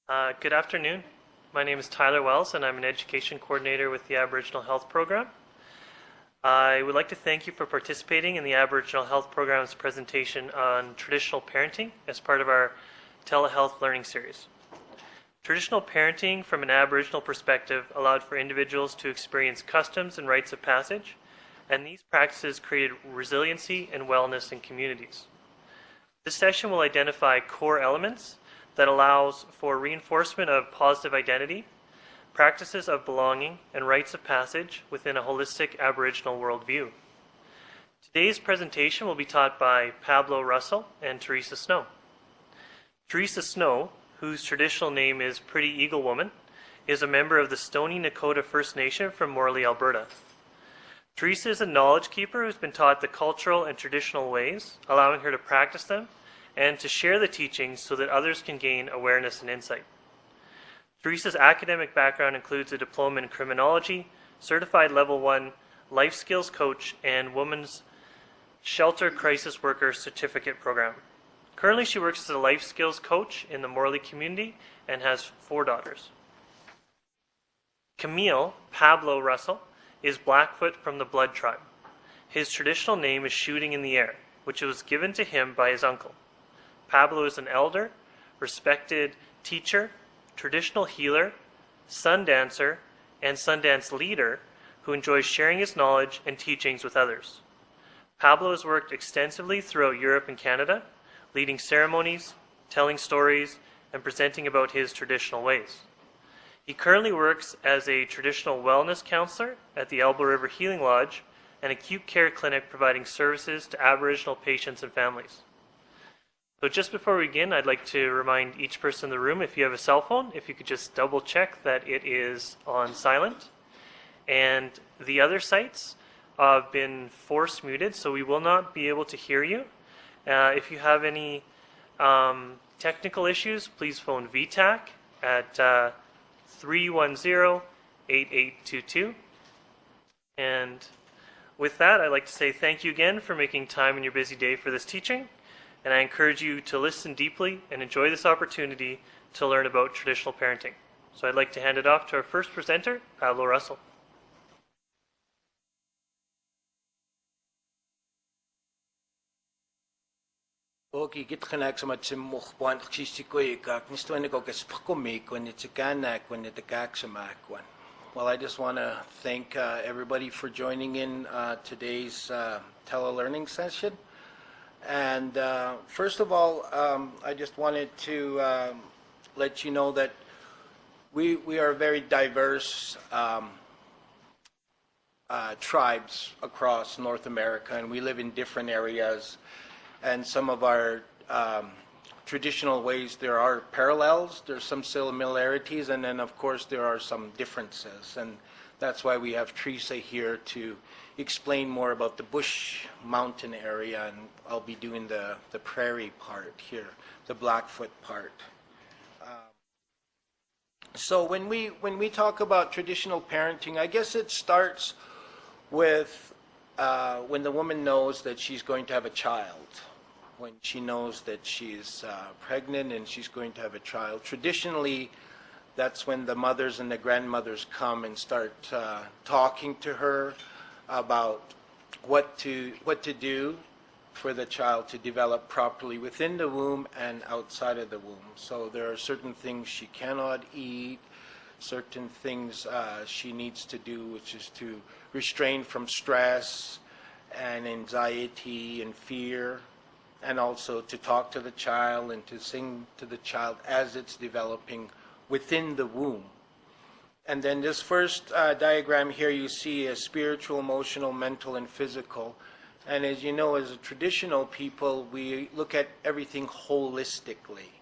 Good afternoon. My name is Tyler Wells, and I'm an education coordinator with the Aboriginal Health Program. I would like to thank you for participating in the Aboriginal Health Program's presentation on traditional parenting as part of our telehealth learning series. Traditional parenting from an Aboriginal perspective allowed for individuals to experience customs and rites of passage, and these practices created resiliency and wellness in communities. This session will identify core elements that allows for reinforcement of positive identity, practices of belonging, and rites of passage within a holistic Aboriginal worldview. Today's presentation will be taught by Pablo Russell and Teresa Snow. Teresa Snow, whose traditional name is Pretty Eagle Woman, is a member of the Stoney Nakoda First Nation from Morley, Alberta. Teresa is a knowledge keeper who's been taught the cultural and traditional ways, allowing her to practice them and to share the teachings so that others can gain awareness and insight. Teresa's academic background includes a diploma in criminology, certified level 1 life skills coach, and women's shelter crisis worker certificate program. Currently, she works as a life skills coach in the Morley community and has 4 daughters. Camille Pablo Russell is Blackfoot from the Blood tribe. His traditional name is Shooting in the Air, which was given to him by his uncle. Pablo is an elder, respected teacher, traditional healer, sun dancer, and Sundance leader who enjoys sharing his knowledge and teachings with others. Pablo has worked extensively throughout Europe and Canada, leading ceremonies, telling stories, and presenting about his traditional ways. He currently works as a traditional wellness counselor at the Elbow River Healing Lodge, an acute care clinic providing services to Aboriginal patients and families. So just before we begin, I'd like to remind each person in the room, if you have a cell phone, if you could just double check that it is on silent. And the other sites have been force muted, so we will not be able to hear you. If you have any technical issues, please phone VTAC at 310-8822. And with that, I'd like to say thank you again for making time in your busy day for this teaching. And I encourage you to listen deeply and enjoy this opportunity to learn about traditional parenting. So I'd like to hand it off to our first presenter, Pablo Russell. Okay, get connect sa matsim mukwan kishikoy kak nistwani ko kaspakumi when it's a kanak when it a kak sa makwan. Well, I just want to thank everybody for joining in today's telelearning session. And first of all, I just wanted to let you know that we are very diverse tribes across North America, and we live in different areas. And some of our traditional ways, there are parallels, there's some similarities, and then of course there are some differences. And that's why we have Teresa here to explain more about the bush mountain area, and I'll be doing the prairie part here, the Blackfoot part. So when we talk about traditional parenting, I guess it starts with when the woman knows that she's going to have a child, when she knows that she's pregnant and she's going to have a child. Traditionally, that's when the mothers and the grandmothers come and start talking to her about what to do for the child to develop properly within the womb and outside of the womb. So there are certain things she cannot eat, certain things she needs to do, which is to restrain from stress and anxiety and fear, and also to talk to the child and to sing to the child as it's developing within the womb. And then this first diagram here, you see a spiritual, emotional, mental, and physical. And as you know, as a traditional people, we look at everything holistically,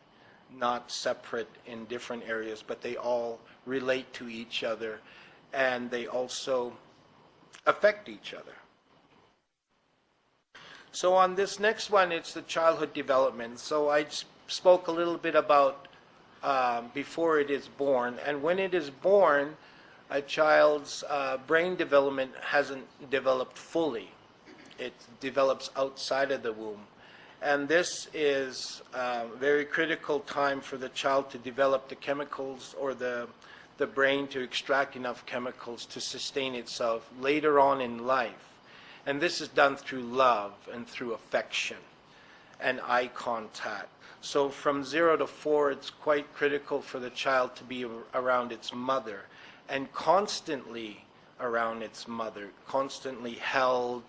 not separate in different areas, but they all relate to each other, and they also affect each other. So on this next one, it's the childhood development. So I spoke a little bit about before it is born. And when it is born, a child's brain development hasn't developed fully. It develops outside of the womb. And this is a very critical time for the child to develop the chemicals, or the brain to extract enough chemicals to sustain itself later on in life. And this is done through love and through affection and eye contact. So from 0 to 4, it's quite critical for the child to be around its mother, and constantly around its mother, constantly held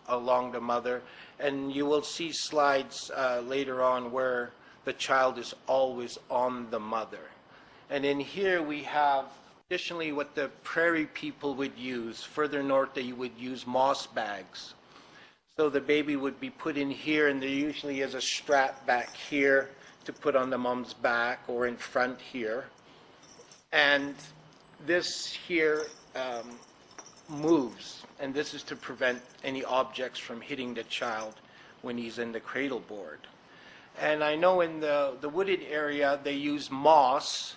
along the mother. And you will see slides later on where the child is always on the mother. And in here we have traditionally what the prairie people would use. Further north they would use moss bags. So the baby would be put in here, and there usually is a strap back here to put on the mom's back or in front here. And this here moves, and this is to prevent any objects from hitting the child when he's in the cradle board. And I know in the wooded area they use moss,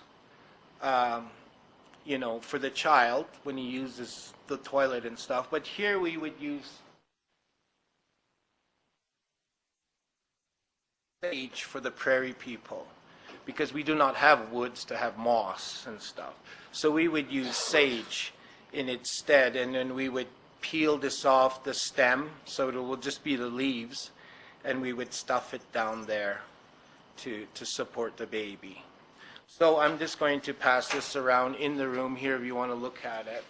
for the child when he uses the toilet and stuff. But here we would use sage for the prairie people, because we do not have woods to have moss and stuff. So we would use sage in its stead, and then we would peel this off the stem, so it will just be the leaves, and we would stuff it down there to support the baby. So I'm just going to pass this around in the room here if you want to look at it.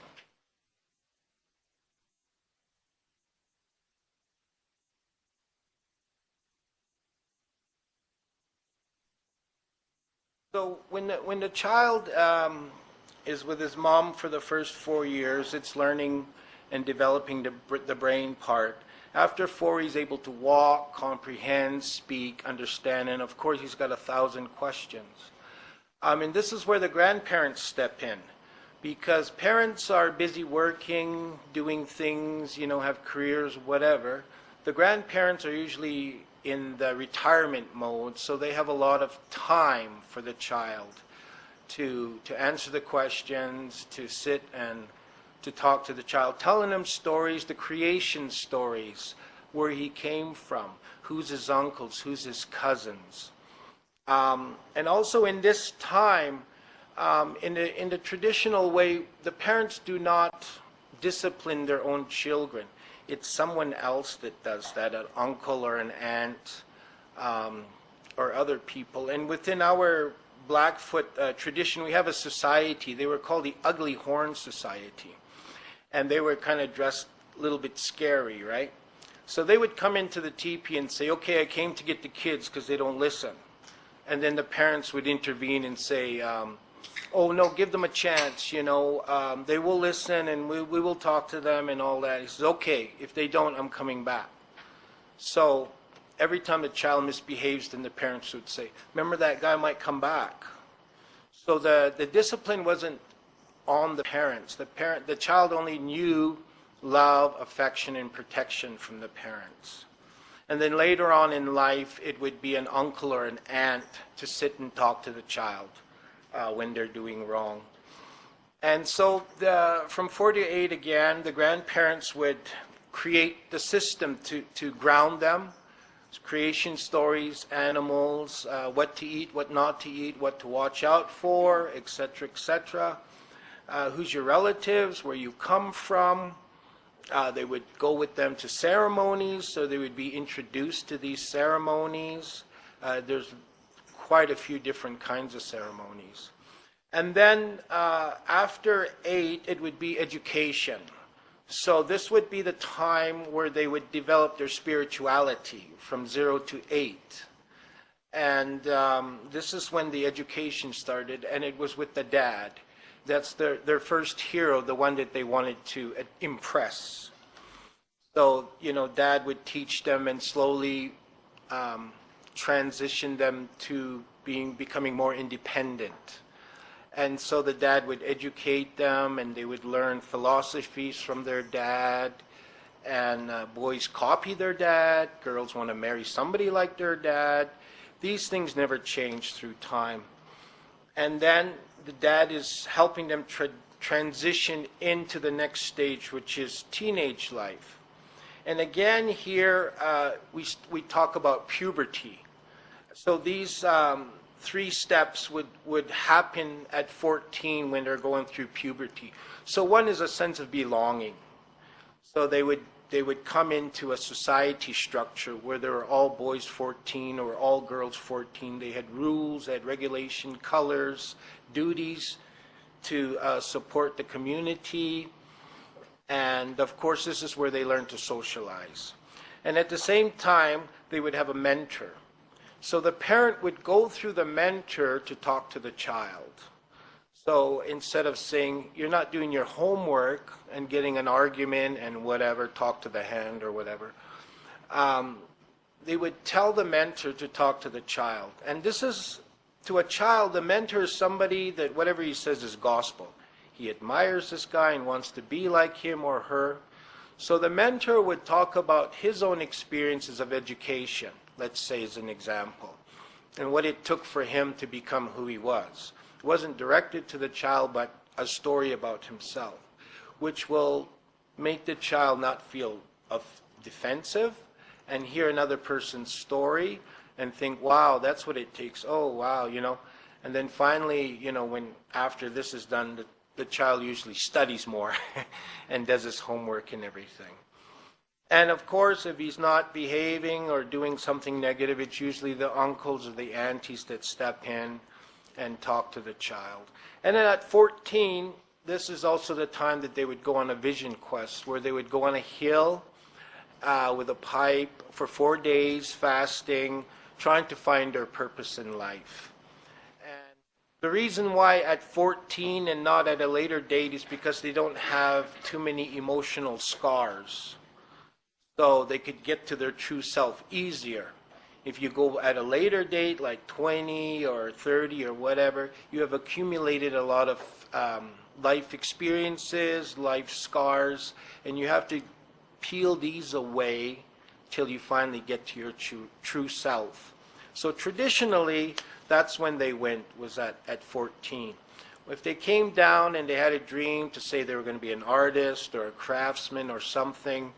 So when the child is with his mom for the first 4 years, it's learning and developing the brain part. After 4, he's able to walk, comprehend, speak, understand, and of course he's got 1,000 questions. And this is where the grandparents step in, because parents are busy working, doing things, have careers, whatever. The grandparents are usually in the retirement mode, so they have a lot of time for the child to answer the questions, to sit and to talk to the child, telling them stories, the creation stories, where he came from, who's his uncles, who's his cousins. And also in this time, in the traditional way, the parents do not discipline their own children. It's someone else that does that, an uncle or an aunt, or other people. And within our Blackfoot tradition, we have a society. They were called the Ugly Horn Society. And they were kind of dressed a little bit scary, right? So they would come into the teepee and say, okay, I came to get the kids because they don't listen. And then the parents would intervene and say, oh, no, give them a chance, they will listen, and we will talk to them and all that. He says, okay, if they don't, I'm coming back. So every time the child misbehaves, then the parents would say, remember, that guy might come back. So the discipline wasn't on the parents. The child only knew love, affection, and protection from the parents. And then later on in life, it would be an uncle or an aunt to sit and talk to the child when they're doing wrong. And so from 4 to 8 again, the grandparents would create the system to ground them. Creation stories, animals, what to eat, what not to eat, what to watch out for, etc., etc. Who's your relatives, where you come from. They would go with them to ceremonies, so they would be introduced to these ceremonies. There's quite a few different kinds of ceremonies. And then after 8, it would be education. So this would be the time where they would develop their spirituality from 0 to 8. And this is when the education started, and it was with the dad. That's their first hero, the one that they wanted to impress. So, dad would teach them and slowly transition them to becoming more independent. And so the dad would educate them, and they would learn philosophies from their dad. And boys copy their dad. Girls want to marry somebody like their dad. These things never change through time. And then the dad is helping them transition into the next stage, which is teenage life. And again here, we talk about puberty. So these 3 steps would happen at 14 when they're going through puberty. So one is a sense of belonging. So they would come into a society structure where there were all boys 14 or all girls 14. They had rules, they had regulation, colors, duties to support the community. And of course, this is where they learn to socialize. And at the same time, they would have a mentor. So the parent would go through the mentor to talk to the child. So instead of saying, you're not doing your homework and getting an argument and whatever, talk to the hand or whatever, they would tell the mentor to talk to the child. And this is, to a child, the mentor is somebody that whatever he says is gospel. He admires this guy and wants to be like him or her. So the mentor would talk about his own experiences of education, let's say as an example, and what it took for him to become who he was. It wasn't directed to the child, but a story about himself, which will make the child not feel defensive and hear another person's story and think, wow, that's what it takes. Oh, wow, you know. And then finally, you know, when after this is done, the child usually studies more and does his homework and everything. And of course, if he's not behaving or doing something negative, it's usually the uncles or the aunties that step in and talk to the child. And then at 14, this is also the time that they would go on a vision quest, where they would go on a hill with a pipe for 4 days, fasting, trying to find their purpose in life. And the reason why at 14 and not at a later date is because they don't have too many emotional scars. So they could get to their true self easier. If you go at a later date, like 20 or 30 or whatever, you have accumulated a lot of life experiences, life scars, and you have to peel these away till you finally get to your true self. So traditionally, that's when they went, was at 14. If they came down and they had a dream to say they were going to be an artist or a craftsman or something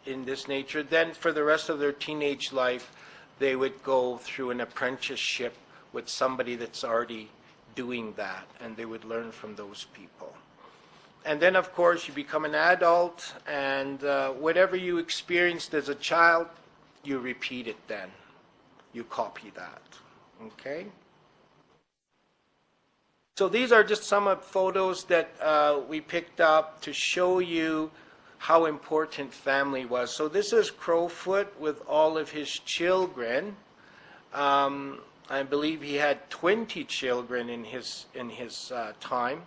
in this nature, then for the rest of their teenage life, they would go through an apprenticeship with somebody that's already doing that, and they would learn from those people. And then, of course, you become an adult, and whatever you experienced as a child, you repeat it then. You copy that. Okay? So these are just some of photos that we picked up to show you how important family was. So this is Crowfoot with all of his children. I believe he had 20 children in his time.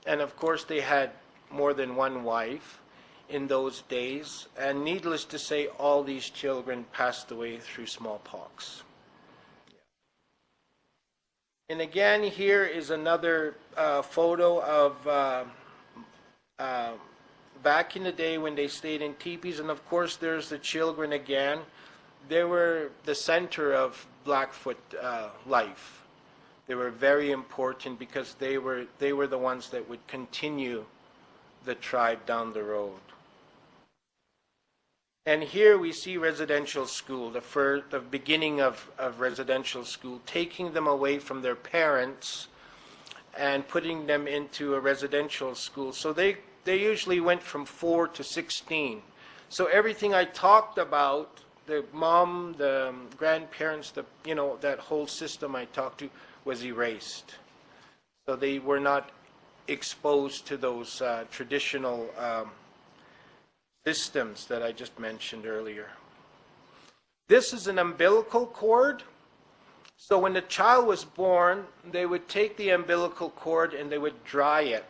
And of course they had more than one wife in those days. And needless to say, all these children passed away through smallpox. And again, here is another photo of back in the day when they stayed in teepees. And of course, there's the children again. They were the center of Blackfoot life. They were very important because they were the ones that would continue the tribe down the road. And here we see residential school, the beginning of residential school, taking them away from their parents and putting them into a residential school. So they usually went from 4 to 16. So everything I talked about, the mom, the grandparents, that whole system I talked to was erased. So they were not exposed to those traditional systems that I just mentioned earlier. This is an umbilical cord. So when the child was born, they would take the umbilical cord and they would dry it.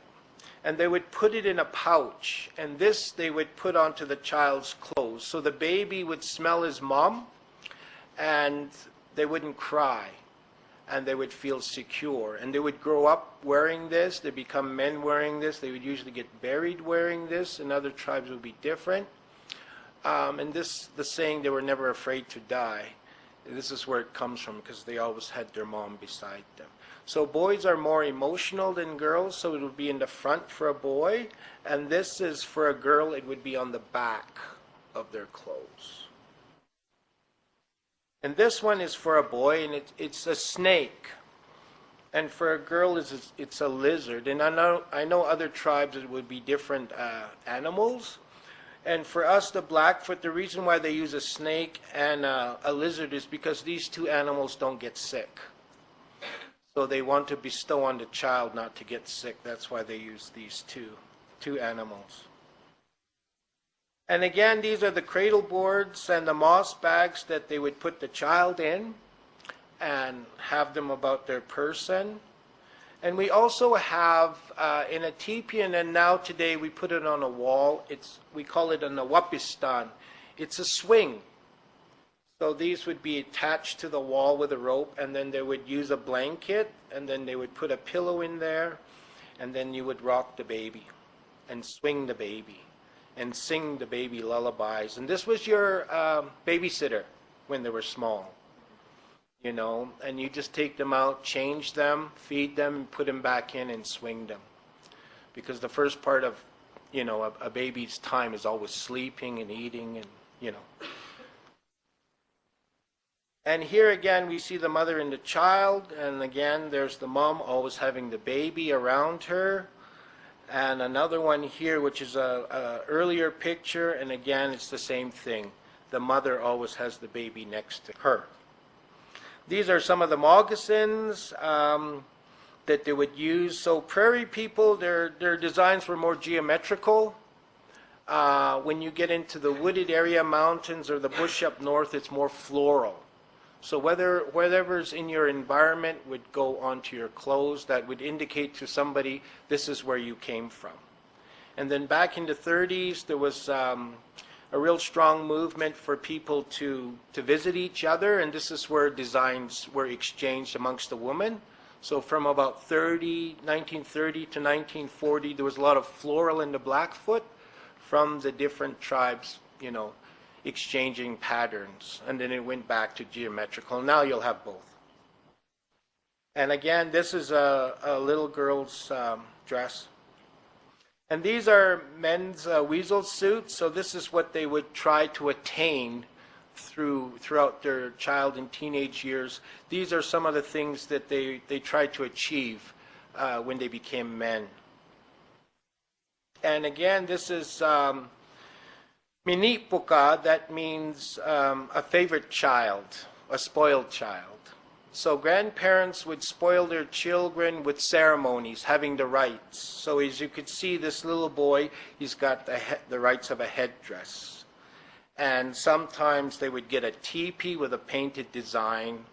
And they would put it in a pouch. And this they would put onto the child's clothes. So the baby would smell his mom and they wouldn't cry. And they would feel secure. And they would grow up wearing this. They become men wearing this. They would usually get buried wearing this. In other tribes it would be different. And this, the saying, they were never afraid to die. This is where it comes from, because they always had their mom beside them. So boys are more emotional than girls, so it would be in the front for a boy. And this is for a girl, it would be on the back. of their clothes. And this one is for a boy, and it's a snake. And for a girl, it's a lizard. And I know other tribes it would be different animals. And for us, the Blackfoot, the reason why they use a snake and a lizard is because these two animals don't get sick. So they want to bestow on the child not to get sick. That's why they use these two animals. And again, these are the cradle boards and the moss bags that they would put the child in and have them about their person. And we also have in a teepee, and then now today we put it on a wall. We call it an awapistan. It's a swing. So these would be attached to the wall with a rope, and then they would use a blanket, and then they would put a pillow in there, and then you would rock the baby and swing the baby and sing the baby lullabies. And this was your babysitter when they were small, you know, and you just take them out, change them, feed them, put them back in and swing them. Because the first part of, you know, a baby's time is always sleeping and eating and, you know. And here again we see the mother and the child, and again there's the mom always having the baby around her. And another one here, which is a earlier picture, and again it's the same thing. The mother always has the baby next to her. These are some of the moccasins that they would use. So prairie people, their designs were more geometrical. When you get into the wooded area, mountains, or the bush up north, it's more floral. So whatever's in your environment would go onto your clothes. That would indicate to somebody this is where you came from. And then back in the 30s, there was a real strong movement for people to visit each other, and this is where designs were exchanged amongst the women. So from about 1930 to 1940, there was a lot of floral in the Blackfoot from the different tribes, you know, exchanging patterns, and then it went back to geometrical. Now you'll have both. And again, this is a little girl's dress. And these are men's weasel suits, so this is what they would try to attain throughout their child and teenage years. These are some of the things that they tried to achieve when they became men. And again, this is Minipuka, that means a favorite child, a spoiled child. So grandparents would spoil their children with ceremonies, having the rites. So as you could see, this little boy, he's got the rites of a headdress. And sometimes they would get a teepee with a painted design.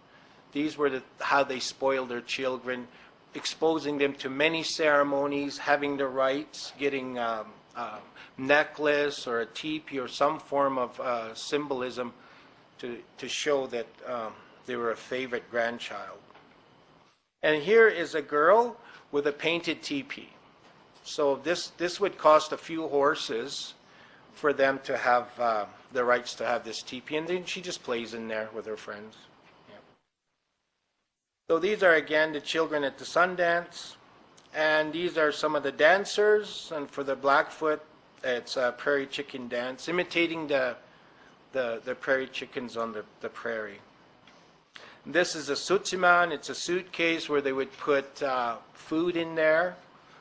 These were how they spoiled their children, exposing them to many ceremonies, having the rites, getting necklace or a teepee or some form of symbolism to show that they were a favorite grandchild. And here is a girl with a painted teepee. So this would cost a few horses for them to have the rights to have this teepee, and then she just plays in there with her friends. Yeah. So these are again the children at the Sundance, and these are some of the dancers. And for the Blackfoot, it's a prairie chicken dance, imitating the prairie chickens on the prairie. This is a sutsiman. It's a suitcase where they would put food in there.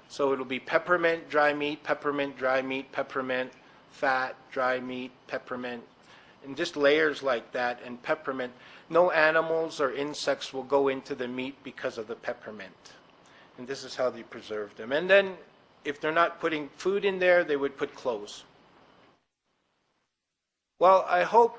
So it'll be peppermint, dry meat, peppermint, dry meat, peppermint, fat, dry meat, peppermint, and just layers like that, and peppermint. No animals or insects will go into the meat because of the peppermint. And this is how they preserve them. And then if they're not putting food in there, they would put clothes. Well, I hope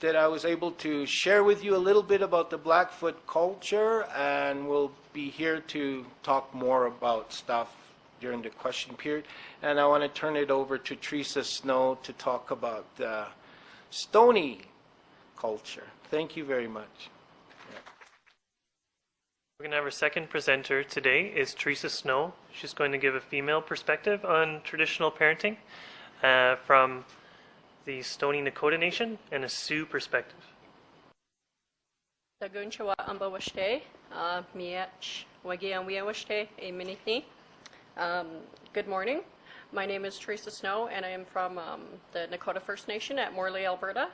that I was able to share with you a little bit about the Blackfoot culture, and we'll be here to talk more about stuff during the question period. And I want to turn it over to Teresa Snow to talk about the Stony culture. Thank you very much. We're going to have our second presenter today is Teresa Snow. She's going to give a female perspective on traditional parenting from the Stoney Nakoda Nation and a Sioux perspective. Good morning. My name is Teresa Snow, and I am from the Nakota First Nation at Morley, Alberta.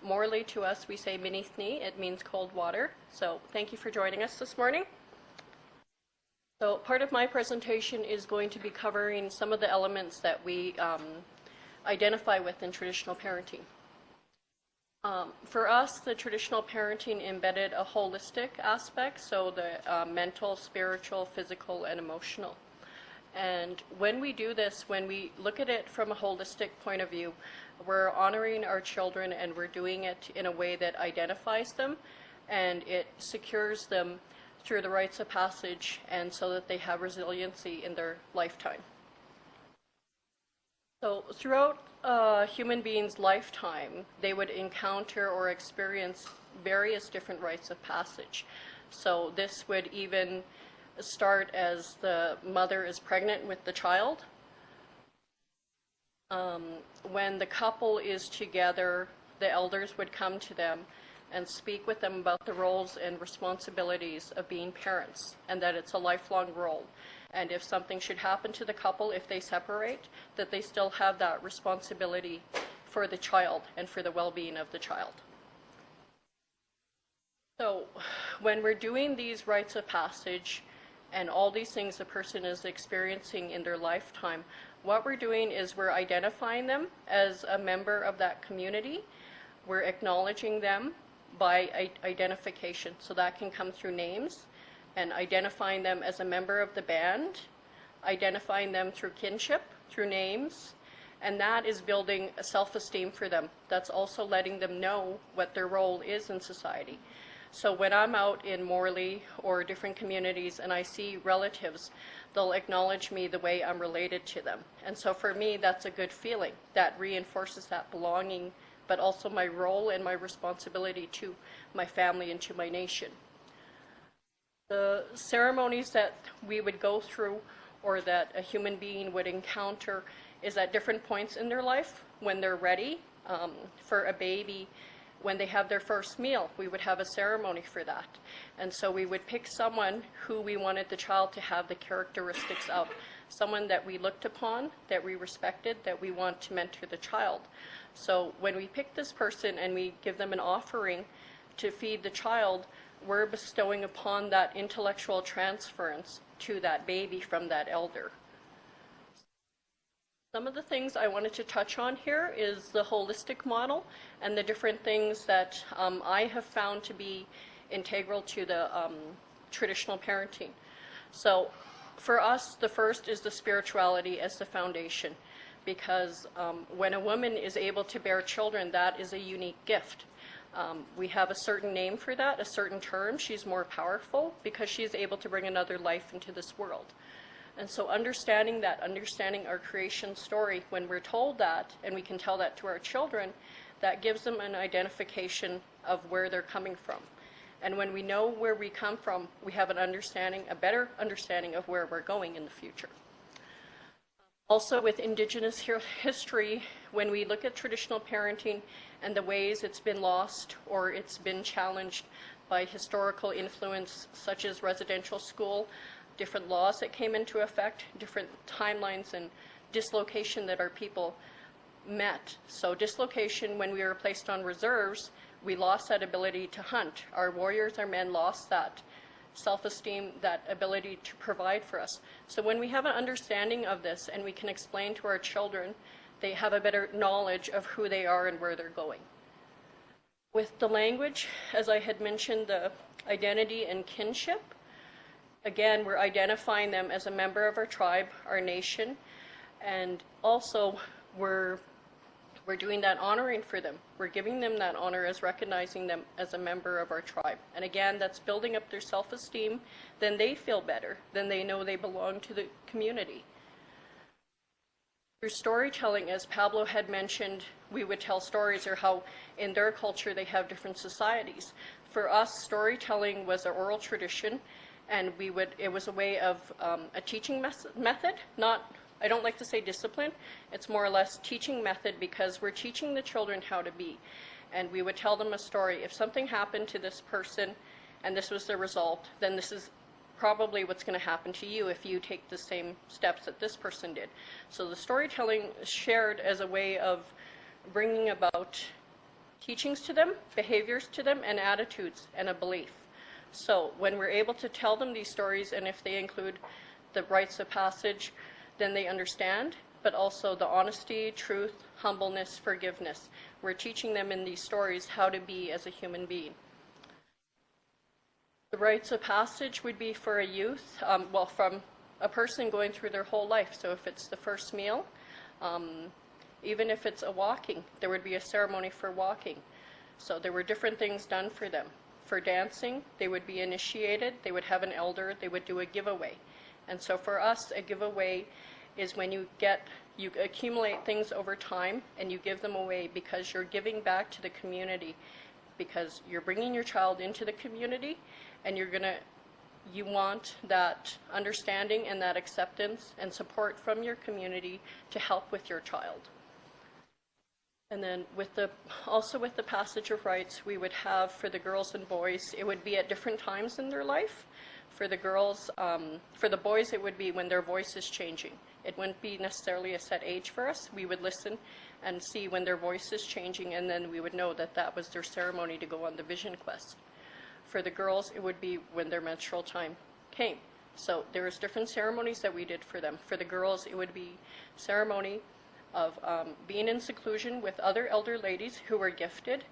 Morley, to us, we say Minithni. It means cold water. So thank you for joining us this morning. So part of my presentation is going to be covering some of the elements that we identify with in traditional parenting. For us, the traditional parenting embedded a holistic aspect, so the mental, spiritual, physical, and emotional. And when we do this, when we look at it from a holistic point of view, we're honoring our children and we're doing it in a way that identifies them and it secures them through the rites of passage and so that they have resiliency in their lifetime. So throughout a human being's lifetime, they would encounter or experience various different rites of passage. So this would even start as the mother is pregnant with the child. When the couple is together, the elders would come to them and speak with them about the roles and responsibilities of being parents, and that it's a lifelong role. And if something should happen to the couple, if they separate, that they still have that responsibility for the child and for the well-being of the child. So when we're doing these rites of passage and all these things a person is experiencing in their lifetime, what we're doing is we're identifying them as a member of that community. We're acknowledging them by identification. So that can come through names, and identifying them as a member of the band, identifying them through kinship, through names, and that is building a self-esteem for them. That's also letting them know what their role is in society. So when I'm out in Morley or different communities and I see relatives, they'll acknowledge me the way I'm related to them. And so for me, that's a good feeling. That reinforces that belonging, but also my role and my responsibility to my family and to my nation. The ceremonies that we would go through or that a human being would encounter is at different points in their life when they're ready. For a baby, when they have their first meal, we would have a ceremony for that. And so we would pick someone who we wanted the child to have the characteristics of, someone that we looked upon, that we respected, that we want to mentor the child. So when we pick this person and we give them an offering to feed the child, we're bestowing upon that intellectual transference to that baby from that elder. Some of the things I wanted to touch on here is the holistic model and the different things that I have found to be integral to the traditional parenting. So for us, the first is the spirituality as the foundation, because when a woman is able to bear children, that is a unique gift. We have a certain name for that, a certain term. She's more powerful because she is able to bring another life into this world. And so understanding that, understanding our creation story, when we're told that, and we can tell that to our children, that gives them an identification of where they're coming from. And when we know where we come from, we have an understanding, a better understanding of where we're going in the future. Also with Indigenous history, when we look at traditional parenting and the ways it's been lost or it's been challenged by historical influence such as residential school, different laws that came into effect, different timelines and dislocation that our people met. So dislocation, when we were placed on reserves, we lost that ability to hunt. Our warriors, our men lost that self-esteem, that ability to provide for us. So when we have an understanding of this and we can explain to our children, they have a better knowledge of who they are and where they're going. With the language, as I had mentioned, the identity and kinship, again, we're identifying them as a member of our tribe, our nation, and also we're doing that honoring for them. We're giving them that honor as recognizing them as a member of our tribe. And again, that's building up their self-esteem. Then they feel better. Then they know they belong to the community. Through storytelling, as Pablo had mentioned, we would tell stories, or how in their culture they have different societies. For us, storytelling was an oral tradition, and it was a way of a teaching method, not, I don't like to say discipline, it's more or less teaching method, because we're teaching the children how to be. And we would tell them a story. If something happened to this person and this was the result, then this is probably what's going to happen to you if you take the same steps that this person did. So the storytelling is shared as a way of bringing about teachings to them, behaviors to them, and attitudes and a belief. So when we're able to tell them these stories, and if they include the rites of passage, then they understand, but also the honesty, truth, humbleness, forgiveness. We're teaching them in these stories how to be as a human being. The rites of passage would be for a youth, from a person going through their whole life. So if it's the first meal, even if it's a walking, there would be a ceremony for walking. So there were different things done for them. For dancing, they would be initiated, they would have an elder, they would do a giveaway. And so for us, a giveaway is when you accumulate things over time and you give them away because you're giving back to the community, because you're bringing your child into the community and you want that understanding and that acceptance and support from your community to help with your child. And then also with the passage of rites, we would have for the girls and boys, it would be at different times in their life. For the girls, for the boys, it would be when their voice is changing. It wouldn't be necessarily a set age for us. We would listen and see when their voice is changing, and then we would know that that was their ceremony to go on the vision quest. For the girls, it would be when their menstrual time came. So there was different ceremonies that we did for them. For the girls, it would be ceremony of being in seclusion with other elder ladies who were gifted,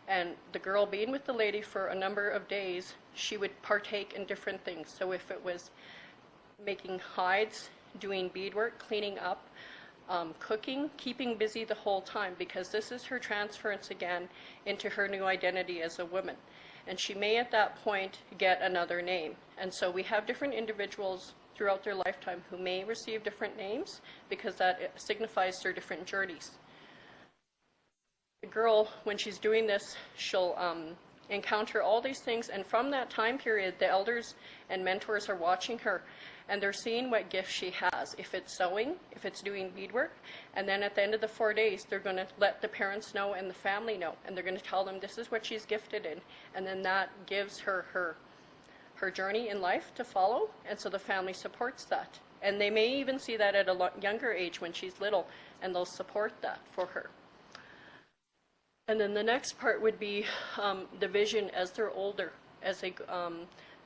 and the girl being with the lady for a number of days, she would partake in different things. So if it was making hides, doing beadwork, cleaning up, cooking, keeping busy the whole time, because this is her transference again into her new identity as a woman. And she may at that point get another name. And so we have different individuals throughout their lifetime who may receive different names because that signifies their different journeys. The girl, when she's doing this, she'll encounter all these things, and from that time period, the elders and mentors are watching her, and they're seeing what gift she has. If it's sewing, if it's doing beadwork, and then at the end of the 4 days, they're going to let the parents know and the family know, and they're going to tell them this is what she's gifted in, and then that gives her her journey in life to follow, and so the family supports that. And they may even see that at a younger age when she's little, and they'll support that for her. And then the next part would be the vision as they're older, as they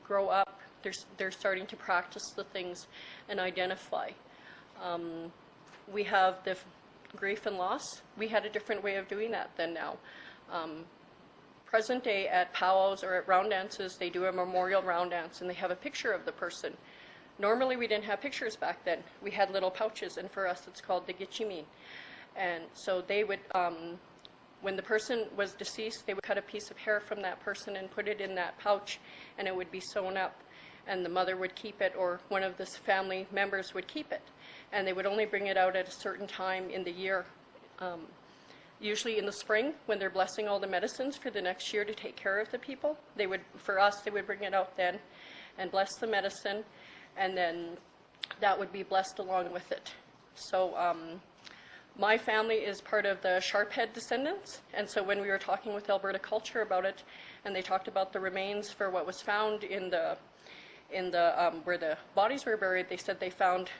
grow up, they're starting to practice the things and identify. We have the grief and loss. We had a different way of doing that than now. Present day at powwows or at round dances, they do a memorial round dance and they have a picture of the person. Normally we didn't have pictures back then. We had little pouches, and for us it's called the gichimin. And so they would, when the person was deceased, they would cut a piece of hair from that person and put it in that pouch, and it would be sewn up, and the mother would keep it, or one of the family members would keep it. And they would only bring it out at a certain time in the year. Usually in the spring, when they're blessing all the medicines for the next year to take care of the people, for us, they would bring it out then and bless the medicine, and then that would be blessed along with it. So my family is part of the Sharphead descendants, and so when we were talking with Alberta Culture about it, and they talked about the remains for what was found in the where the bodies were buried, they said they found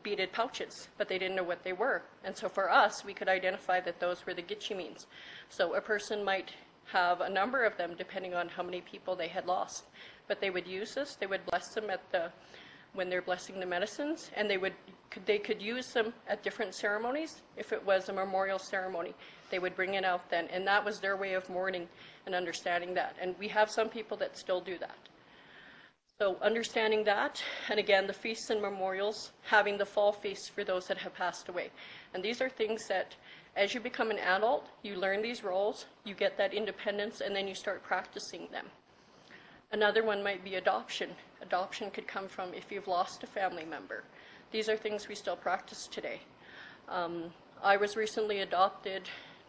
beaded pouches, but they didn't know what they were. And so for us, we could identify that those were the gichimins. So a person might have a number of them depending on how many people they had lost. But they would use this, they would bless them when they're blessing the medicines, and they could use them at different ceremonies. If it was a memorial ceremony, they would bring it out then, and that was their way of mourning and understanding that. And we have some people that still do that. So understanding that, and again, the feasts and memorials, having the fall feasts for those that have passed away. And these are things that, as you become an adult, you learn these roles, you get that independence, and then you start practicing them. Another one might be adoption. Adoption could come from if you've lost a family member. These are things we still practice today. I was recently adopted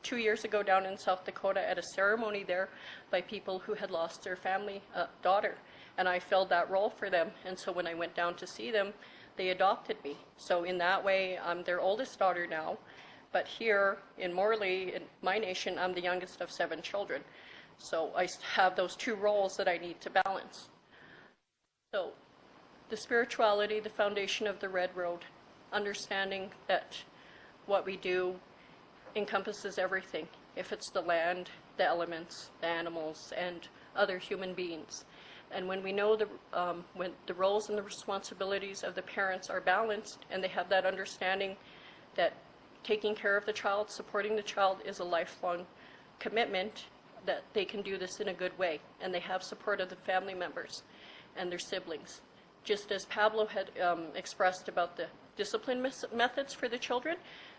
2 years ago down in South Dakota at a ceremony there by people who had lost their family daughter. And I filled that role for them. And so when I went down to see them, they adopted me. So in that way, I'm their oldest daughter now. But here in Morley, in my nation, I'm the youngest of 7 children. So I have those 2 roles that I need to balance. So the spirituality, the foundation of the Red Road, understanding that what we do encompasses everything. If it's the land, the elements, the animals, and other human beings. And when we know when the roles and the responsibilities of the parents are balanced, and they have that understanding that taking care of the child, supporting the child is a lifelong commitment, that they can do this in a good way, and they have support of the family members and their siblings. Just as Pablo had expressed about the discipline methods for the children,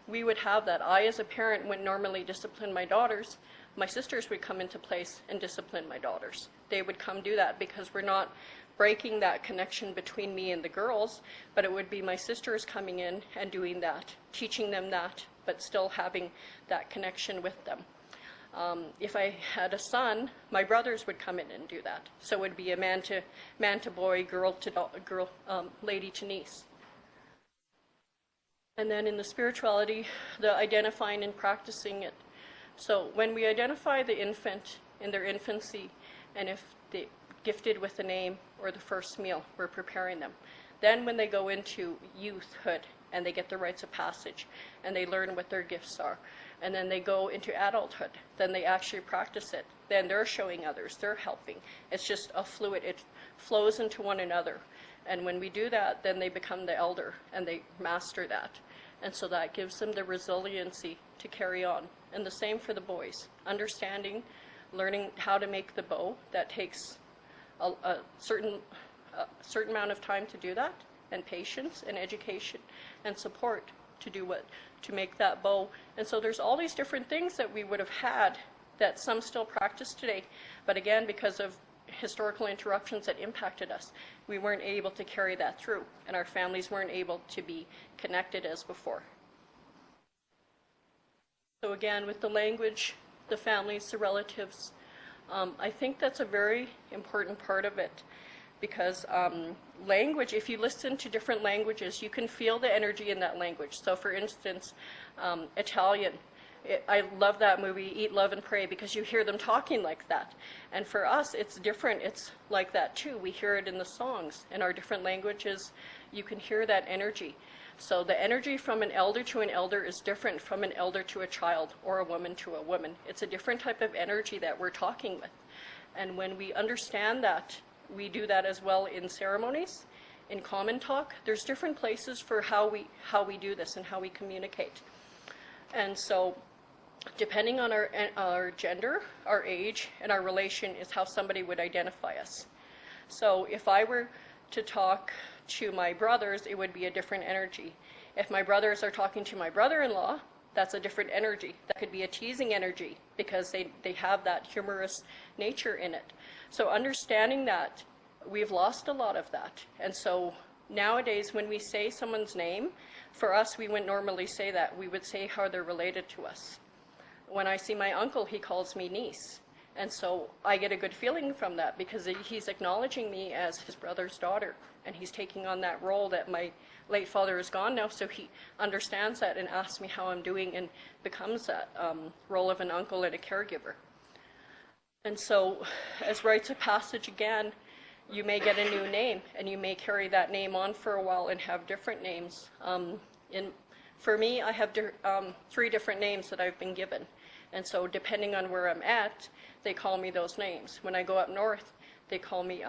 we would have that. I, as a parent, wouldn't normally discipline my daughters. My sisters would come into place and discipline my daughters. They would come do that because we're not breaking that connection between me and the girls, but it would be my sisters coming in and doing that, teaching them that, but still having that connection with them. If I had a son, my brothers would come in and do that. So it would be a man to boy, girl to girl, lady to niece. And then in the spirituality, the identifying and practicing it. So when we identify the infant in their infancy, and if they're gifted with a name or the first meal, we're preparing them. Then when they go into youthhood and they get the rites of passage and they learn what their gifts are, and then they go into adulthood, then they actually practice it. Then they're showing others, they're helping. It's just a fluid, it flows into one another. And when we do that, then they become the elder and they master that. And so that gives them the resiliency to carry on. And the same for the boys. Understanding, learning how to make the bow, that takes a certain amount of time to do that, and patience and education and support to make that bow. And so there's all these different things that we would have had that some still practice today. But again, because of historical interruptions that impacted us, we weren't able to carry that through, and our families weren't able to be connected as before. So again, with the language, the families, the relatives, I think that's a very important part of it, because language, if you listen to different languages, you can feel the energy in that language. So for instance, Italian, I love that movie, Eat, Love, and Pray, because you hear them talking like that. And for us, it's different. It's like that too. We hear it in the songs. In our different languages, you can hear that energy. So the energy from an elder to an elder is different from an elder to a child or a woman to a woman. It's a different type of energy that we're talking with. And when we understand that, we do that as well in ceremonies, in common talk. There's different places for how we do this and how we communicate. And so depending on our gender, our age, and our relation is how somebody would identify us. So if I were to talk to my brothers, it would be a different energy. If my brothers are talking to my brother-in-law, that's a different energy. That could be a teasing energy because they have that humorous nature in it. So understanding that, we've lost a lot of that. And so nowadays when we say someone's name, for us we wouldn't normally say that. We would say how they're related to us. When I see my uncle, he calls me niece. And so I get a good feeling from that because he's acknowledging me as his brother's daughter, and he's taking on that role that my late father is gone now, so he understands that and asks me how I'm doing and becomes that role of an uncle and a caregiver. And so as rites of passage, again, you may get a new name and you may carry that name on for a while and have different names. For me, I have 3 different names that I've been given. And so depending on where I'm at, they call me those names. When I go up north, they call me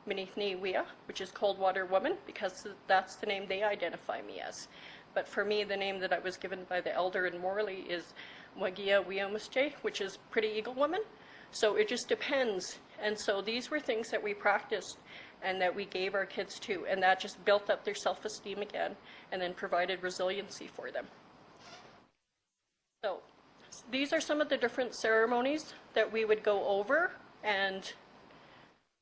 Minithni Wea, which is cold water woman, because that's the name they identify me as. But for me, the name that I was given by the elder in Morley is Wagia Weamusche, which is pretty eagle woman. So it just depends. And so these were things that we practiced and that we gave our kids to, and that just built up their self-esteem again and then provided resiliency for them. So these are some of the different ceremonies that we would go over, and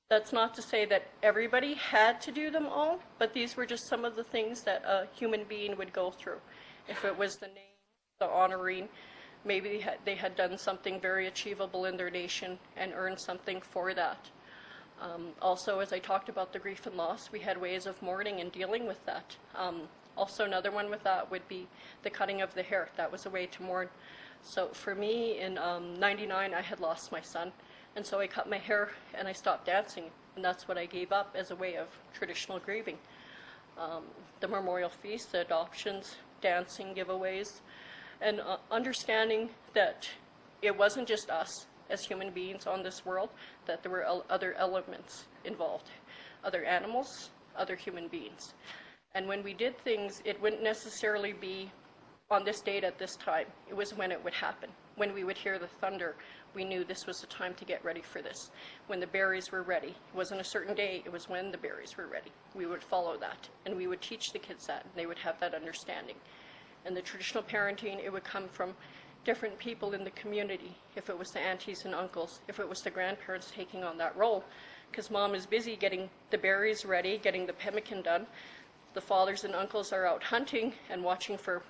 that's not to say that everybody had to do them all, but these were just some of the things that a human being would go through. If it was the name, the honoring, maybe they had done something very achievable in their nation and earned something for that. Also, as I talked about the grief and loss, we had ways of mourning and dealing with that. Also, another one with that would be the cutting of the hair. That was a way to mourn. So for me, in '99, I had lost my son. And so I cut my hair and I stopped dancing, and that's what I gave up as a way of traditional grieving. The memorial feasts, the adoptions, dancing, giveaways, and understanding that it wasn't just us as human beings on this world, that there were other elements involved, other animals, other human beings. And when we did things, it wouldn't necessarily be on this date at this time. It was when it would happen. When we would hear the thunder, we knew this was the time to get ready for this. When the berries were ready, it wasn't a certain day, it was when the berries were ready. We would follow that, and we would teach the kids that, and they would have that understanding. And the traditional parenting, it would come from different people in the community, if it was the aunties and uncles, if it was the grandparents taking on that role, because mom is busy getting the berries ready, getting the pemmican done. The fathers and uncles are out hunting and watching for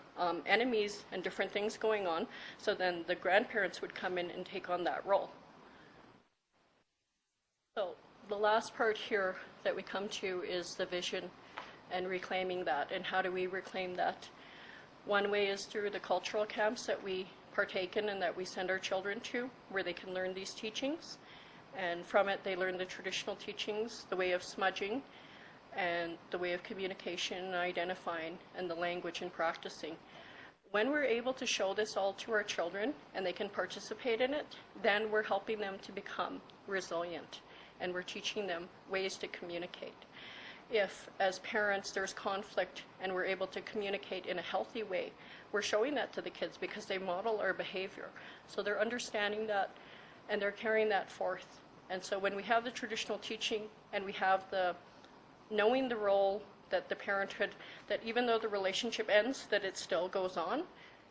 enemies and different things going on, so then the grandparents would come in and take on that role. So the last part here that we come to is the vision and reclaiming that, and how do we reclaim that? One way is through the cultural camps that we partake in and that we send our children to, where they can learn these teachings, and from it they learn the traditional teachings, the way of smudging, and the way of communication and identifying, and the language and practicing. When we're able to show this all to our children and they can participate in it, then we're helping them to become resilient, and we're teaching them ways to communicate. If, as parents, there's conflict and we're able to communicate in a healthy way, we're showing that to the kids because they model our behavior. So they're understanding that and they're carrying that forth. And so when we have the traditional teaching and we have the knowing the role that the parenthood, that even though the relationship ends, that it still goes on,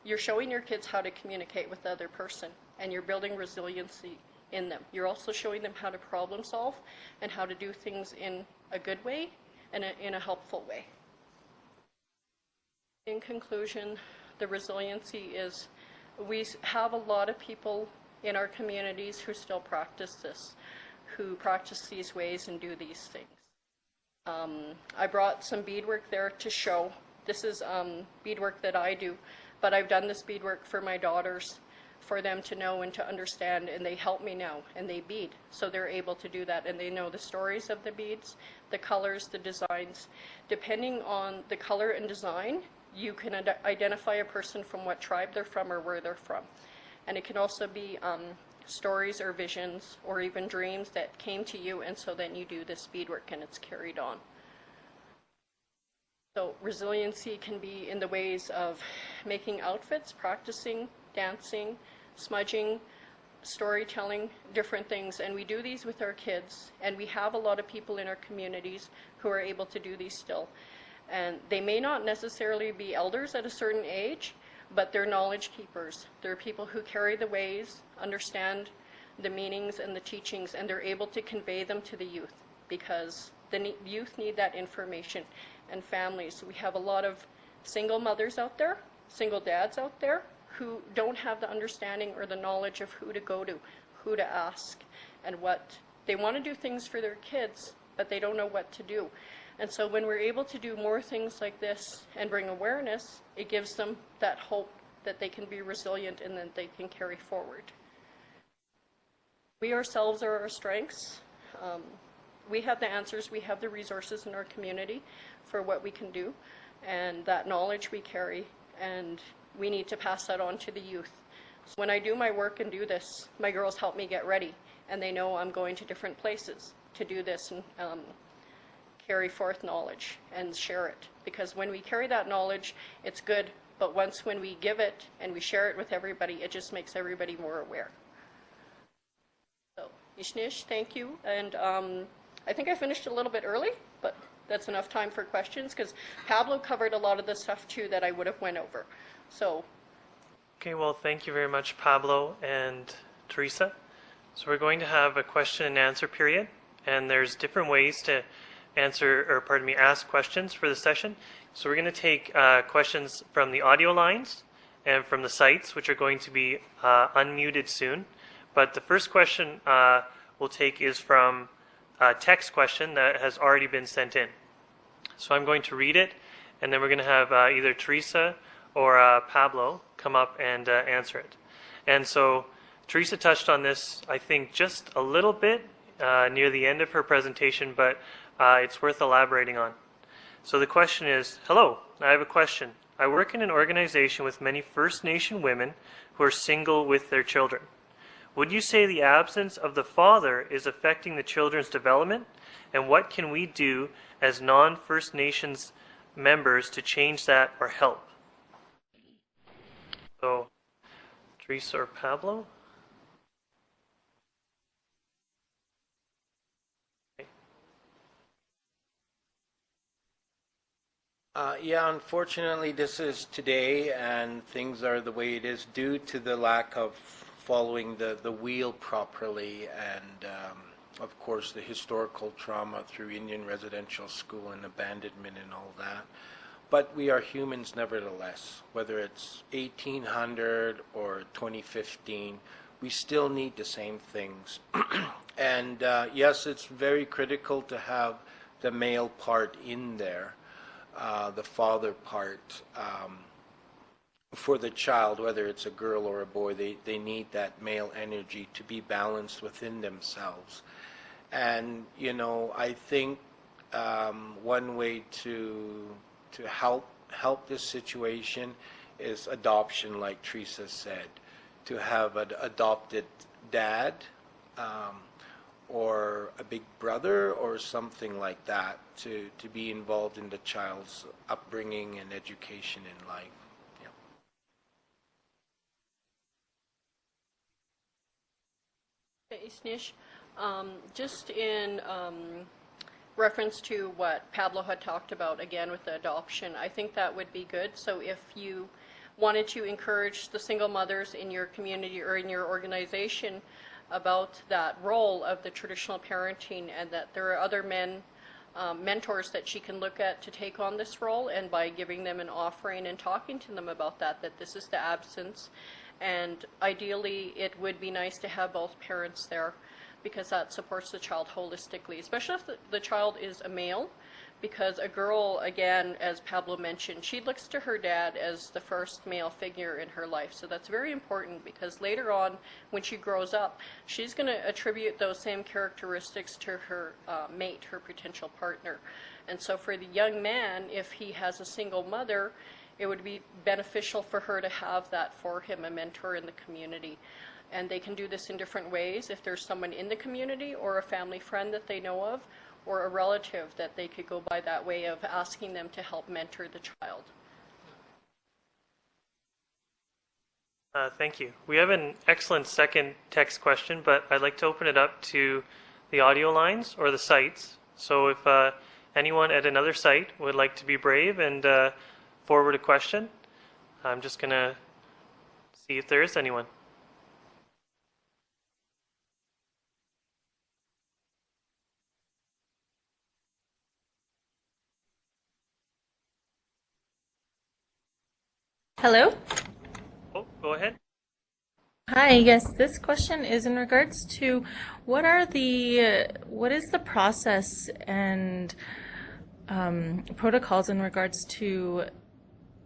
you're showing your kids how to communicate with the other person, and you're building resiliency in them. You're also showing them how to problem solve and how to do things in a good way and in a helpful way. In conclusion, the resiliency is, we have a lot of people in our communities who still practice this, who practice these ways and do these things. I brought some beadwork there to show. This is beadwork that I do, but I've done this beadwork for my daughters, for them to know and to understand, and they help me now, and they bead, so they're able to do that, and they know the stories of the beads, the colors, the designs. Depending on the color and design, you can identify a person from what tribe they're from or where they're from. And it can also be stories or visions or even dreams that came to you, and so then you do this beadwork and it's carried on. So resiliency can be in the ways of making outfits, practicing, dancing, smudging, storytelling, different things. And we do these with our kids, and we have a lot of people in our communities who are able to do these still. And they may not necessarily be elders at a certain age, but they're knowledge keepers. They're people who carry the ways, understand the meanings and the teachings, and they're able to convey them to the youth, because the youth need that information, and families. We have a lot of single mothers out there, single dads out there, who don't have the understanding or the knowledge of who to go to, who to ask, and what. They want to do things for their kids, but they don't know what to do. And so when we're able to do more things like this and bring awareness, it gives them that hope that they can be resilient and that they can carry forward. We ourselves are our strengths. We have the answers, we have the resources in our community for what we can do, and that knowledge we carry, and we need to pass that on to the youth. So when I do my work and do this, my girls help me get ready, and they know I'm going to different places to do this and carry forth knowledge and share it. Because when we carry that knowledge, it's good, but when we give it and we share it with everybody, it just makes everybody more aware. So, Ishnish, thank you. And I think I finished a little bit early, but that's enough time for questions, because Pablo covered a lot of the stuff too that I would have went over. So. Okay, well, thank you very much, Pablo and Teresa. So we're going to have a question and answer period, and there's different ways to ask questions for the session. So we're going to take questions from the audio lines and from the sites, which are going to be unmuted soon. But the first question we'll take is from a text question that has already been sent in. So I'm going to read it, and then we're going to have either Teresa or Pablo come up and answer it. And so Teresa touched on this, I think, just a little bit near the end of her presentation, but it's worth elaborating on. So the question is, hello, I have a question. I work in an organization with many First Nation women who are single with their children. Would you say the absence of the father is affecting the children's development? And what can we do as non-First Nations members to change that or help? So, Teresa or Pablo? Yeah, unfortunately, this is today, and things are the way it is due to the lack of following the wheel properly, and of course, the historical trauma through Indian residential school and abandonment and all that. But we are humans nevertheless. Whether it's 1800 or 2015, we still need the same things. And yes, it's very critical to have the male part in there. The father part for the child, whether it's a girl or a boy, they need that male energy to be balanced within themselves. And, you know, I think one way to help this situation is adoption, like Teresa said, to have an adopted dad, or a big brother or something like that to be involved in the child's upbringing and education in life. Yeah. Isnish, just in reference to what Pablo had talked about again with the adoption, I think that would be good. So if you wanted to encourage the single mothers in your community or in your organization about that role of the traditional parenting, and that there are other mentors that she can look at to take on this role, and by giving them an offering and talking to them about that this is the absence, and ideally it would be nice to have both parents there, because that supports the child holistically, especially if the child is a male, because a girl, again, as Pablo mentioned, she looks to her dad as the first male figure in her life. So that's very important, because later on, when she grows up, she's going to attribute those same characteristics to her mate, her potential partner. And so for the young man, if he has a single mother, it would be beneficial for her to have that for him, a mentor in the community. And they can do this in different ways. If there's someone in the community or a family friend that they know of, or a relative, that they could go by that way of asking them to help mentor the child. Thank you. We have an excellent second text question, but I'd like to open it up to the audio lines or the sites. So if anyone at another site would like to be brave and forward a question, I'm just going to see if there is anyone. Hello? Oh, go ahead. Hi, yes, this question is in regards to what is the process and protocols in regards to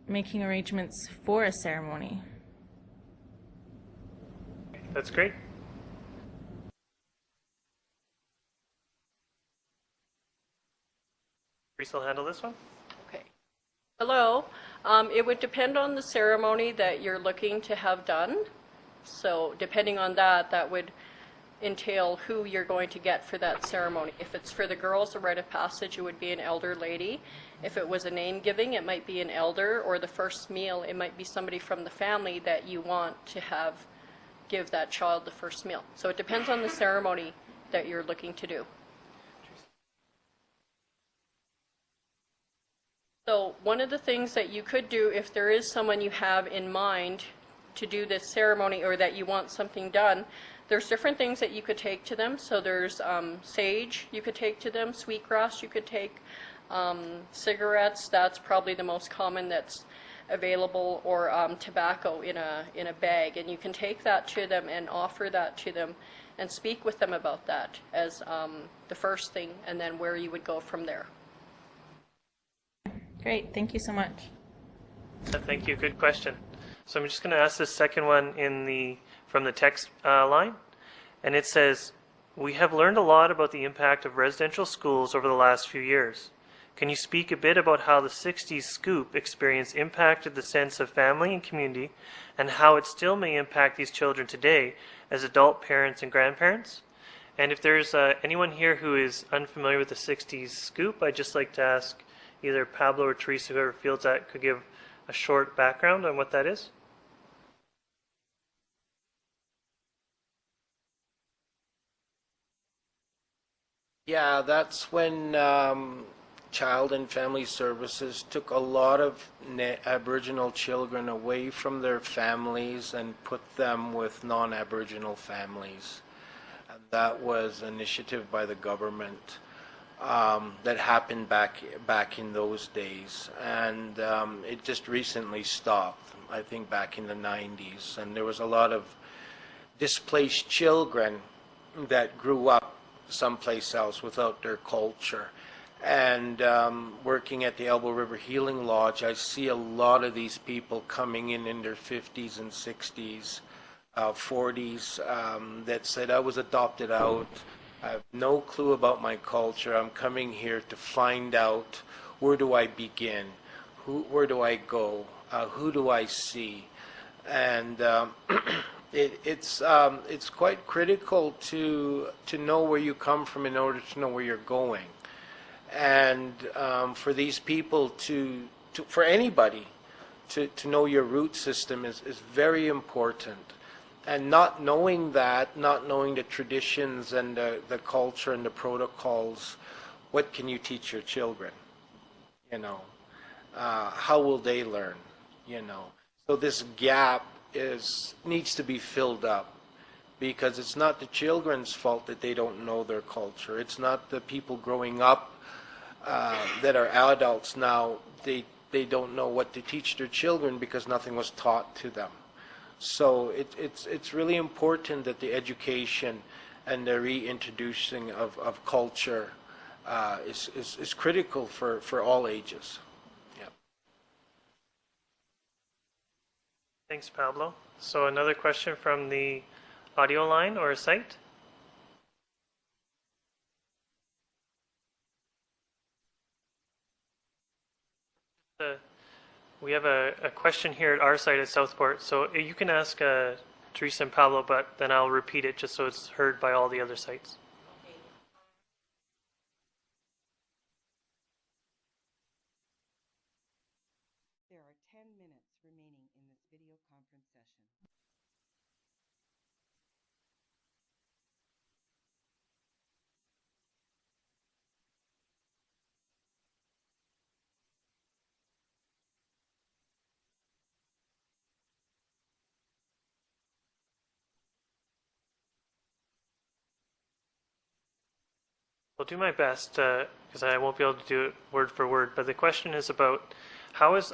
making arrangements for a ceremony? That's great. Teresa will handle this one. Okay. Hello. It would depend on the ceremony that you're looking to have done. So depending on that, that would entail who you're going to get for that ceremony. If it's for the girls, a rite of passage, it would be an elder lady. If it was a name giving, it might be an elder, or the first meal, it might be somebody from the family that you want to have give that child the first meal. So it depends on the ceremony that you're looking to do. So one of the things that you could do, if there is someone you have in mind to do this ceremony, or that you want something done, there's different things that you could take to them. So there's sage you could take to them, sweetgrass you could take, cigarettes, that's probably the most common that's available, or tobacco in a bag, and you can take that to them and offer that to them and speak with them about that as the first thing, and then where you would go from there. Great, thank you so much. Thank you. Good question. So I'm just going to ask this second one from the text line, and it says, "We have learned a lot about the impact of residential schools over the last few years. Can you speak a bit about how the 60s scoop experience impacted the sense of family and community, and how it still may impact these children today as adult parents and grandparents?" And if there's anyone here who is unfamiliar with the 60s scoop, I'd just like to ask either Pablo or Teresa, whoever feels that, could give a short background on what that is. Yeah, that's when Child and Family Services took a lot of Aboriginal children away from their families and put them with non-Aboriginal families. And that was an initiative by the government that happened back in those days. And it just recently stopped, I think back in the 90s. And there was a lot of displaced children that grew up someplace else without their culture. And working at the Elbow River Healing Lodge, I see a lot of these people coming in their 50s and 60s, 40s, that said, I was adopted out. I have no clue about my culture. I'm coming here to find out, where do I begin? Where do I go? Who do I see? And it's quite critical to know where you come from in order to know where you're going. And for these people for anybody to know your root system is very important. And not knowing that, not knowing the traditions and the culture and the protocols, what can you teach your children? You know, how will they learn? You know, so this gap needs to be filled up, because it's not the children's fault that they don't know their culture. It's not the people growing up that are adults now. They don't know what to teach their children because nothing was taught to them. So it's really important that the education and the reintroducing of culture is critical for all ages. Yeah. Thanks, Pablo. So another question from the audio line or site? We have a question here at our site at Southport, so you can ask Teresa and Pablo, but then I'll repeat it just so it's heard by all the other sites. There are 10 minutes remaining in this video conference session. I'll do my best because I won't be able to do it word for word, but the question is about how is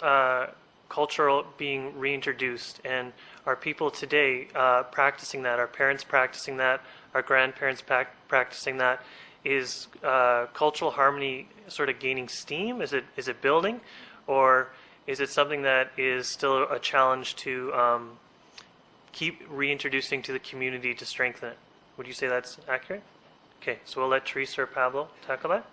cultural being reintroduced, and are people today practicing that? Are parents practicing that? Are grandparents practicing that? Is cultural harmony sort of gaining steam? Is it building, or is it something that is still a challenge to keep reintroducing to the community to strengthen it? Would you say that's accurate? Okay, so we'll let Teresa or Pablo tackle that.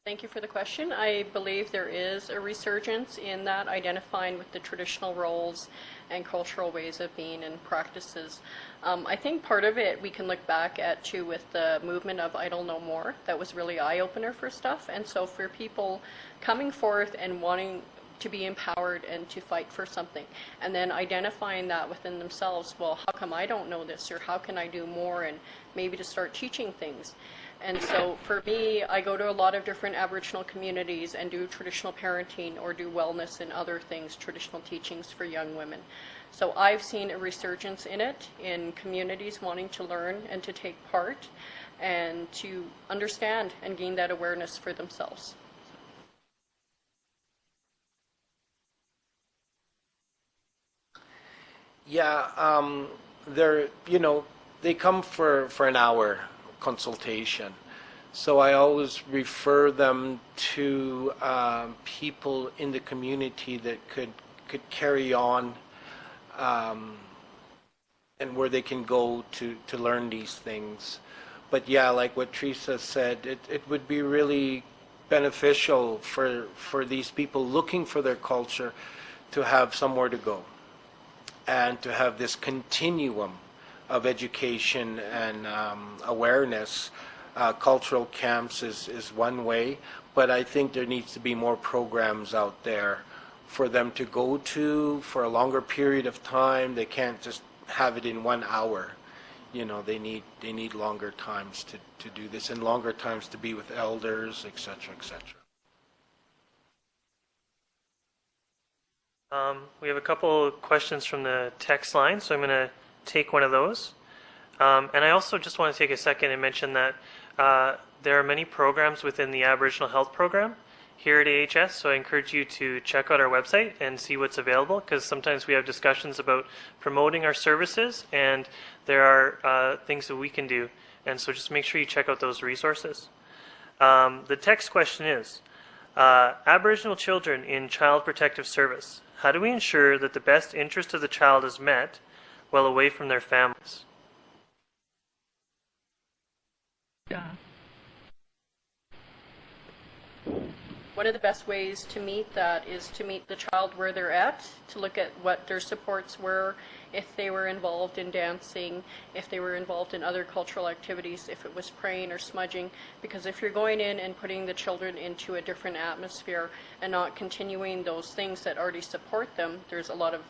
Thank you for the question. I believe there is a resurgence in that, identifying with the traditional roles and cultural ways of being and practices. I think part of it we can look back at too with the movement of Idle No More. That was really eye-opener for stuff. And so for people coming forth and wanting to be empowered and to fight for something, and then identifying that within themselves, well, how come I don't know this, or how can I do more, and maybe to start teaching things. And so for me, I go to a lot of different Aboriginal communities and do traditional parenting or do wellness and other things, traditional teachings for young women. So I've seen a resurgence in it, in communities wanting to learn and to take part and to understand and gain that awareness for themselves. Yeah, they come for an hour consultation. So I always refer them to people in the community that could carry on, and where they can go to learn these things. But yeah, like what Teresa said, it would be really beneficial for these people looking for their culture to have somewhere to go and to have this continuum of education and awareness. Cultural camps is one way, but I think there needs to be more programs out there for them to go to for a longer period of time. They can't just have it in 1 hour. You know, they need longer times to do this, and longer times to be with elders, etc., etc. We have a couple of questions from the text line, so I'm going to take one of those. And I also just want to take a second and mention that there are many programs within the Aboriginal Health Program here at AHS, so I encourage you to check out our website and see what's available, because sometimes we have discussions about promoting our services, and there are things that we can do, and so just make sure you check out those resources. The text question is, Aboriginal children in Child Protective Service, how do we ensure that the best interest of the child is met while away from their families? One of the best ways to meet that is to meet the child where they're at, to look at what their supports were, if they were involved in dancing, if they were involved in other cultural activities, if it was praying or smudging. Because if you're going in and putting the children into a different atmosphere and not continuing those things that already support them, there's a lot of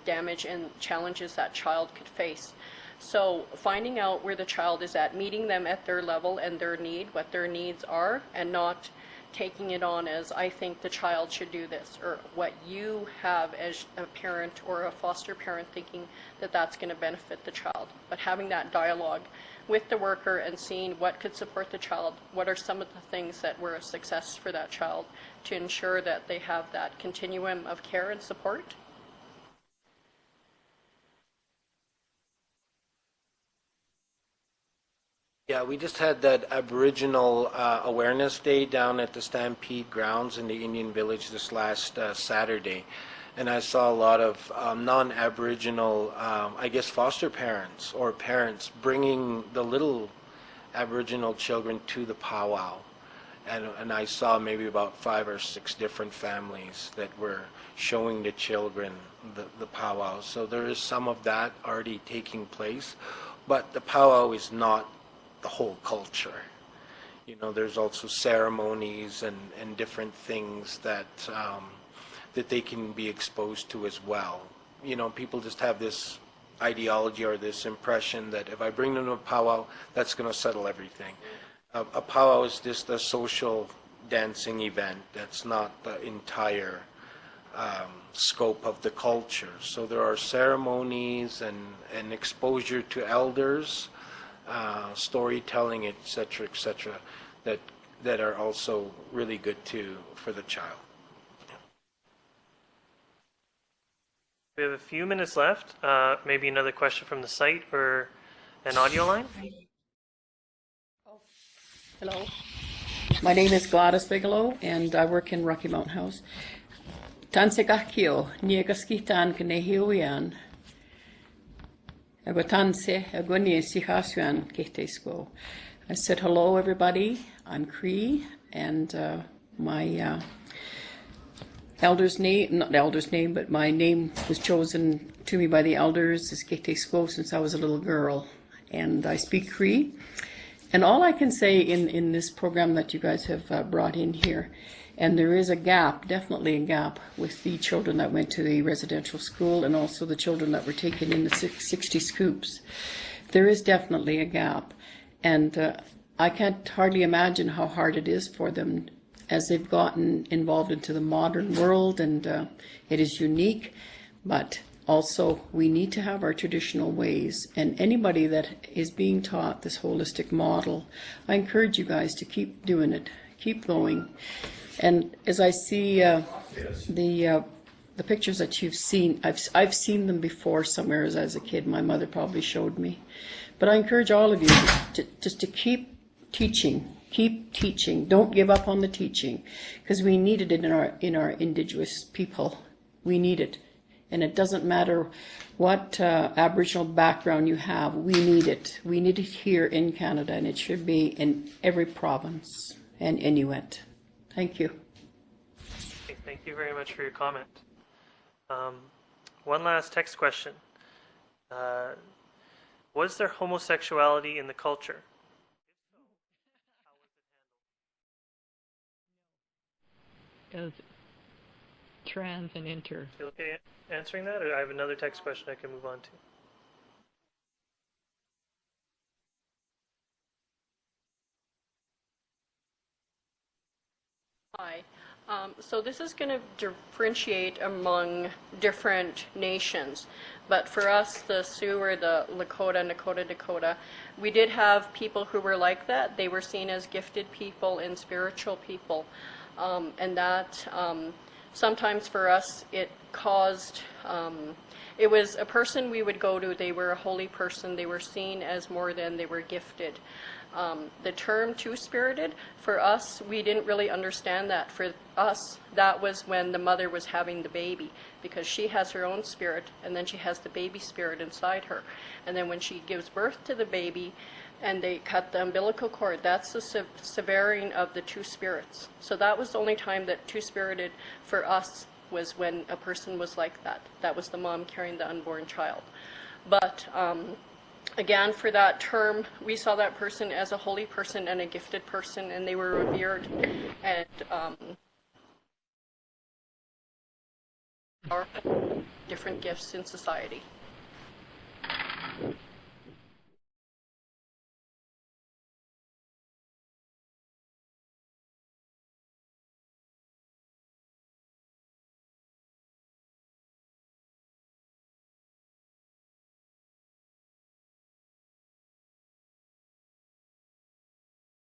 damage and challenges that child could face. So finding out where the child is at, meeting them at their level and their need, what their needs are, and not taking it on as I think the child should do this, or what you have as a parent or a foster parent thinking that that's going to benefit the child. But having that dialogue with the worker and seeing what could support the child, what are some of the things that were a success for that child, to ensure that they have that continuum of care and support. Yeah, we just had that Aboriginal Awareness Day down at the Stampede grounds in the Indian Village this last Saturday. And I saw a lot of non-Aboriginal, I guess, foster parents or parents bringing the little Aboriginal children to the powwow. And I saw maybe about 5 or 6 different families that were showing the children the powwow. So there is some of that already taking place. But the powwow is not the whole culture. You know, there's also ceremonies and different things that that they can be exposed to as well. You know, people just have this ideology or this impression that if I bring them to a powwow, that's going to settle everything. A powwow is just a social dancing event. That's not the entire scope of the culture. So there are ceremonies and exposure to elders, storytelling, etc., etc., that are also really good for the child. We have a few minutes left. Maybe another question from the site or an audio line. Hello. My name is Gladys Bigelow, and I work in Rocky Mountain House. Tansegakio, Niegaskitan Knehiuyan. I said hello, everybody. I'm Cree, and my elder's name, not the elder's name, but my name was chosen to me by the elders is Kete Squo since I was a little girl, and I speak Cree. And all I can say in this program that you guys have brought in here, and there is a gap, definitely a gap, with the children that went to the residential school and also the children that were taken in the 60 scoops. There is definitely a gap. And I can't hardly imagine how hard it is for them as they've gotten involved into the modern world, and it is unique, but also we need to have our traditional ways. And anybody that is being taught this holistic model, I encourage you guys to keep doing it, keep going. And as I see the pictures that you've seen, I've seen them before somewhere as a kid. My mother probably showed me. But I encourage all of you to keep teaching. Keep teaching. Don't give up on the teaching, because we need it in our Indigenous people. We need it. And it doesn't matter what Aboriginal background you have, we need it. We need it here in Canada, and it should be in every province and Inuit. Thank you. Okay, thank you very much for your comment. One last text question. Was there homosexuality in the culture? As trans and inter. You okay answering that, or I have another text question I can move on to? Hi. So this is going to differentiate among different nations, but for us, the Sioux or the Lakota, Dakota, we did have people who were like that. They were seen as gifted people and spiritual people, and that sometimes for us it caused, it was a person we would go to, they were a holy person, they were seen as more than they were gifted. The term two-spirited, for us, we didn't really understand that. For us, that was when the mother was having the baby, because she has her own spirit, and then she has the baby spirit inside her. And then when she gives birth to the baby, and they cut the umbilical cord, that's the severing of the two spirits. So that was the only time that two-spirited for us was when a person was like that. That was the mom carrying the unborn child. But again, for that term, we saw that person as a holy person and a gifted person, and they were revered and powerful, different gifts in society.